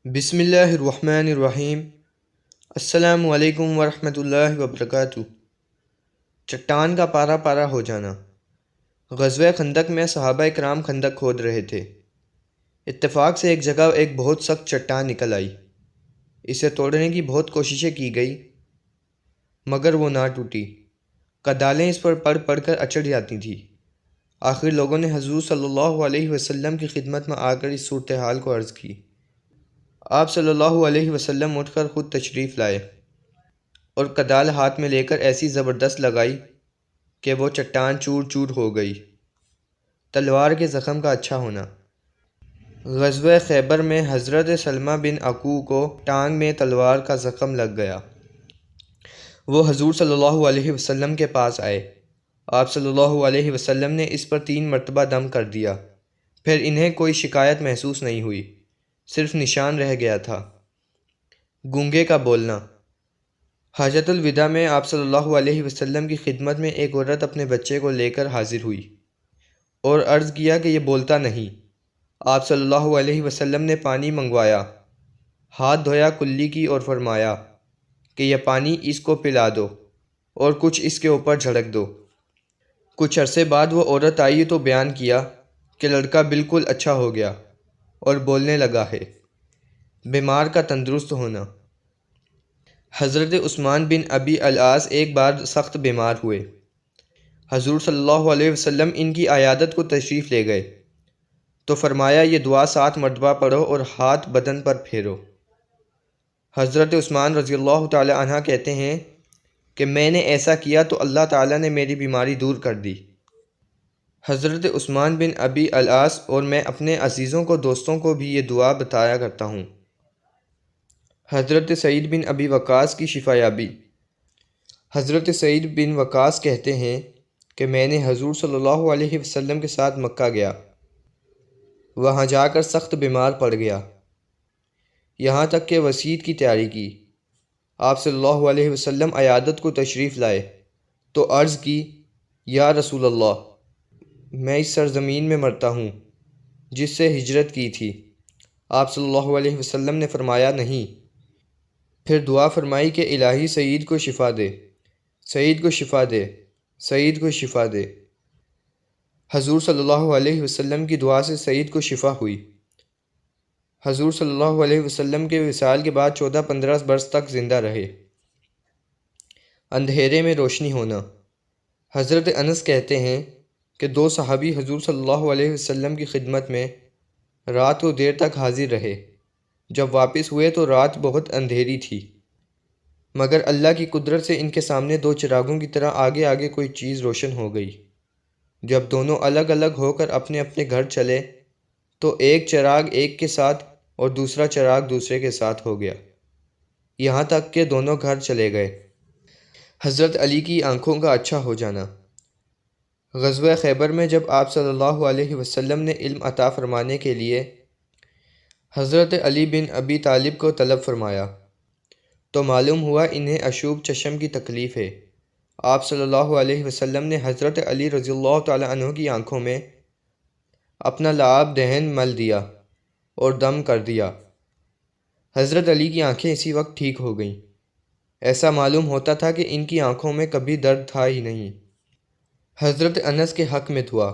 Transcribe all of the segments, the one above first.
بسم اللہ الرحمن الرحیم۔ السلام علیکم ورحمۃ اللہ وبرکاتہ۔ چٹان کا پارا پارا ہو جانا۔ غزوہ خندق میں صحابہ اکرام خندق کھود رہے تھے۔ اتفاق سے ایک جگہ ایک بہت سخت چٹان نکل آئی۔ اسے توڑنے کی بہت کوششیں کی گئی مگر وہ نہ ٹوٹی۔ کدالیں اس پر پڑ پڑ کر اچڑ جاتی تھیں۔ آخر لوگوں نے حضور صلی اللہ علیہ وسلم کی خدمت میں آ کر اس صورتحال کو عرض کی۔ آپ صلی اللہ علیہ وسلم اٹھ کر خود تشریف لائے اور کدال ہاتھ میں لے کر ایسی زبردست لگائی کہ وہ چٹان چور چور ہو گئی۔ تلوار کے زخم کا اچھا ہونا۔ غزوہ خیبر میں حضرت سلمہ بن عکوع کو ٹانگ میں تلوار کا زخم لگ گیا۔ وہ حضور صلی اللہ علیہ وسلم کے پاس آئے۔ آپ صلی اللہ علیہ وسلم نے اس پر 3 مرتبہ دم کر دیا، پھر انہیں کوئی شکایت محسوس نہیں ہوئی، صرف نشان رہ گیا تھا۔ گونگے کا بولنا۔ حاجۃ الوداع میں آپ صلی اللہ علیہ وسلم کی خدمت میں ایک عورت اپنے بچے کو لے کر حاضر ہوئی اور عرض کیا کہ یہ بولتا نہیں۔ آپ صلی اللہ علیہ وسلم نے پانی منگوایا، ہاتھ دھویا کلی کی اور فرمایا کہ یہ پانی اس کو پلا دو اور کچھ اس کے اوپر جھڑک دو۔ کچھ عرصے بعد وہ عورت آئی تو بیان کیا کہ لڑکا بالکل اچھا ہو گیا اور بولنے لگا ہے۔ بیمار کا تندرست ہونا۔ حضرت عثمان بن ابی العاص ایک بار سخت بیمار ہوئے۔ حضور صلی اللہ علیہ وسلم ان کی عیادت کو تشریف لے گئے تو فرمایا یہ دعا 7 مرتبہ پڑھو اور ہاتھ بدن پر پھیرو۔ حضرت عثمان رضی اللہ تعالی عنہ کہتے ہیں کہ میں نے ایسا کیا تو اللہ تعالی نے میری بیماری دور کر دی۔ حضرت عثمان بن ابی العاص اور میں اپنے عزیزوں کو دوستوں کو بھی یہ دعا بتایا کرتا ہوں۔ حضرت سعید بن ابی وقاص کی شفا یابی۔ حضرت سعید بن وقاص کہتے ہیں کہ میں نے حضور صلی اللہ علیہ وسلم کے ساتھ مکہ گیا۔ وہاں جا کر سخت بیمار پڑ گیا، یہاں تک کہ وصیت کی تیاری کی۔ آپ صلی اللہ علیہ وسلم عیادت کو تشریف لائے تو عرض کی، یا رسول اللہ، میں اس سرزمین میں مرتا ہوں جس سے ہجرت کی تھی۔ آپ صلی اللہ علیہ وسلم نے فرمایا نہیں، پھر دعا فرمائی کہ الہی سعید کو شفا دے، سعید کو شفا دے، سعید کو شفا دے۔ حضور صلی اللہ علیہ وسلم کی دعا سے سعید کو شفا ہوئی۔ حضور صلی اللہ علیہ وسلم کے وصال کے بعد 14-15 برس تک زندہ رہے۔ اندھیرے میں روشنی ہونا۔ حضرت انس کہتے ہیں کہ 2 صحابی حضور صلی اللہ علیہ وسلم کی خدمت میں رات کو دیر تک حاضر رہے۔ جب واپس ہوئے تو رات بہت اندھیری تھی، مگر اللہ کی قدرت سے ان کے سامنے 2 چراغوں کی طرح آگے آگے کوئی چیز روشن ہو گئی۔ جب دونوں الگ الگ ہو کر اپنے اپنے گھر چلے تو ایک چراغ ایک کے ساتھ اور دوسرا چراغ دوسرے کے ساتھ ہو گیا، یہاں تک کہ دونوں گھر چلے گئے۔ حضرت علی کی آنکھوں کا اچھا ہو جانا۔ غزوہ خیبر میں جب آپ صلی اللہ علیہ وسلم نے علم عطا فرمانے کے لیے حضرت علی بن ابی طالب کو طلب فرمایا تو معلوم ہوا انہیں اشوب چشم کی تکلیف ہے۔ آپ صلی اللہ علیہ وسلم نے حضرت علی رضی اللہ تعالی عنہ کی آنکھوں میں اپنا لعاب دہن مل دیا اور دم کر دیا۔ حضرت علی کی آنکھیں اسی وقت ٹھیک ہو گئیں۔ ایسا معلوم ہوتا تھا کہ ان کی آنکھوں میں کبھی درد تھا ہی نہیں۔ حضرت انس کے حق میں دعا۔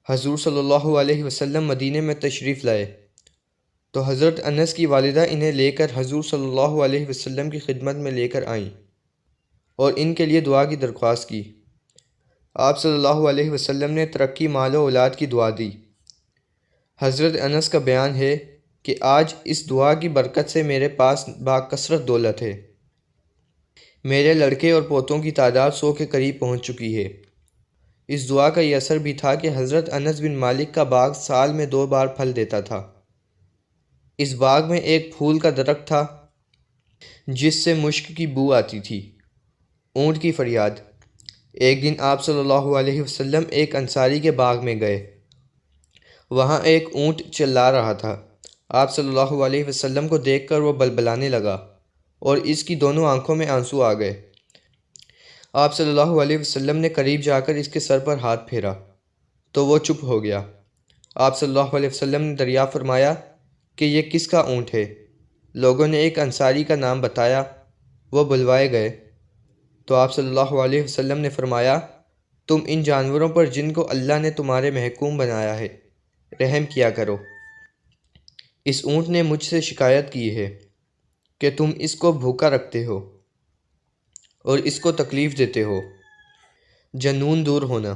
حضور صلی اللہ علیہ وسلم مدینے میں تشریف لائے تو حضرت انس کی والدہ انہیں لے کر حضور صلی اللہ علیہ وسلم کی خدمت میں لے کر آئیں اور ان کے لیے دعا کی درخواست کی۔ آپ صلی اللہ علیہ وسلم نے ترقی مال و اولاد کی دعا دی۔ حضرت انس کا بیان ہے کہ آج اس دعا کی برکت سے میرے پاس باکثرت دولت ہے۔ میرے لڑکے اور پوتوں کی تعداد 100 کے قریب پہنچ چکی ہے۔ اس دعا کا یہ اثر بھی تھا کہ حضرت انس بن مالک کا باغ سال میں 2 بار پھل دیتا تھا۔ اس باغ میں ایک پھول کا درخت تھا جس سے مشک کی بو آتی تھی۔ اونٹ کی فریاد۔ ایک دن آپ صلی اللہ علیہ وسلم ایک انصاری کے باغ میں گئے۔ وہاں ایک اونٹ چلا رہا تھا۔ آپ صلی اللہ علیہ وسلم کو دیکھ کر وہ بلبلانے لگا اور اس کی دونوں آنکھوں میں آنسو آ گئے۔ آپ صلی اللہ علیہ وسلم نے قریب جا کر اس کے سر پر ہاتھ پھیرا تو وہ چپ ہو گیا۔ آپ صلی اللہ علیہ وسلم نے دریافت فرمایا کہ یہ کس کا اونٹ ہے؟ لوگوں نے ایک انصاری کا نام بتایا، وہ بلوائے گئے تو آپ صلی اللہ علیہ وسلم نے فرمایا، تم ان جانوروں پر جن کو اللہ نے تمہارے محکوم بنایا ہے رحم کیا کرو۔ اس اونٹ نے مجھ سے شکایت کی ہے کہ تم اس کو بھوکا رکھتے ہو اور اس کو تکلیف دیتے ہو۔ جنون دور ہونا۔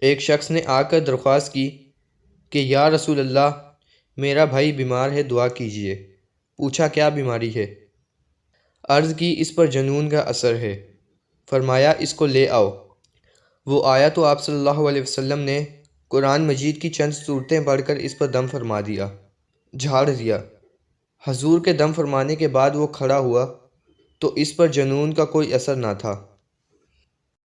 ایک شخص نے آ کر درخواست کی کہ یا رسول اللہ، میرا بھائی بیمار ہے، دعا کیجیے۔ پوچھا کیا بیماری ہے؟ عرض کی اس پر جنون کا اثر ہے۔ فرمایا اس کو لے آؤ۔ وہ آیا تو آپ صلی اللہ علیہ وسلم نے قرآن مجید کی چند صورتیں پڑھ کر اس پر دم فرما دیا، جھاڑ دیا۔ حضور کے دم فرمانے کے بعد وہ کھڑا ہوا تو اس پر جنون کا کوئی اثر نہ تھا۔